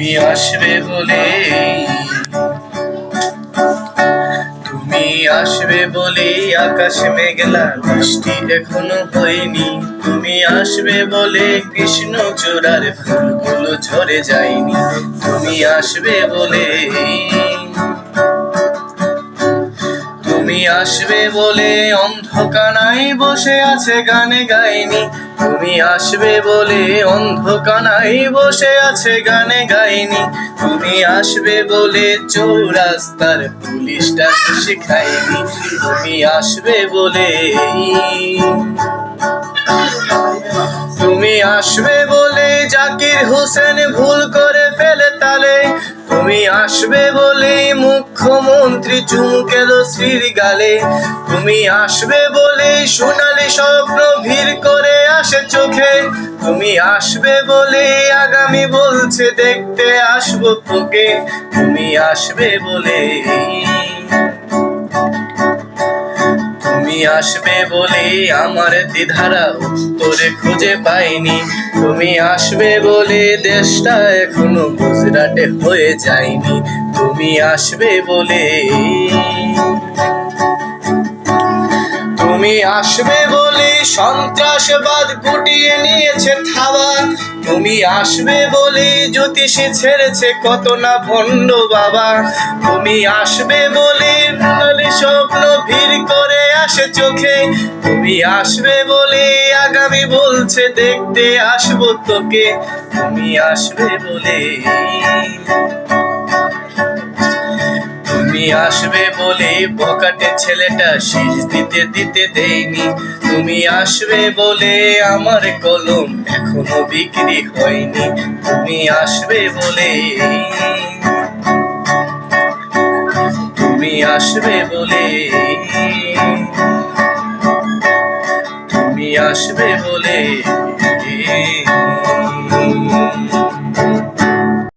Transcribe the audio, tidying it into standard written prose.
তুমি আসবে বলে, তুমি আসবে বলে আকাশ মেঘলা, বৃষ্টি এখনো হয়নি। তুমি আসবে বলে কৃষ্ণচূড়ার ফুলগুলো ঝরে যায়নি। তুমি আসবে বলে, তুমি আসবে বলে অন্ধকানাই বসে আছে গানে গাইনি। তুমি আসবে বলে অন্ধকানাই বসে আছে গানে গাইনি। তুমি আসবে বলে চৌরাস্তার পুলিশটা খুশি খায়নি। তুমি আসবে বলে, তুমি আসবে বলে জাকির হোসেন ভুল করে ফেলে তালে। তুমি আসবে বলে মুখ্যমন্ত্রী চুমুকেল শ্রীর গালে। তুমি আসবে বলে সোনালি স্বপ্ন ভিড় করে আসে চোখে। তুমি আসবে বলে আগামী বলছে দেখতে আসবো তোকে। তুমি আসবে বলে, তুমি আসবে বলে আমার দ্বিধারা উত্তরে খুঁজে পাইনি। তুমি আসবে বলে দেশটা এখনো গুজরাটে হয়ে যায়নি। তুমি আসবে বলে, তুমি আসবে বলে সন্ত্রাসবাদ গুটিয়ে নিয়েছে থাবা। তুমি আসবে বলে জ্যোতিষী ছেড়েছে কত না ভণ্ড বাবা। তুমি আসবে বলে সোনালি স্বপ্ন ভিড় করে আসে চোখে। তুমি আসবে বলে আগামী বলছে দেখতে আসবো তোকে। তুমি আসবে বলে, তুমি আসবে বলে পকেটে ছেলেটা শীষ দিতে দিতে দেয়নি। তুমি আসবে বলে আমার কলম এখনো বিক্রি হয়নি। তুমি আসবে বলে, তুমি আসবে বলে, তুমি আসবে বলে।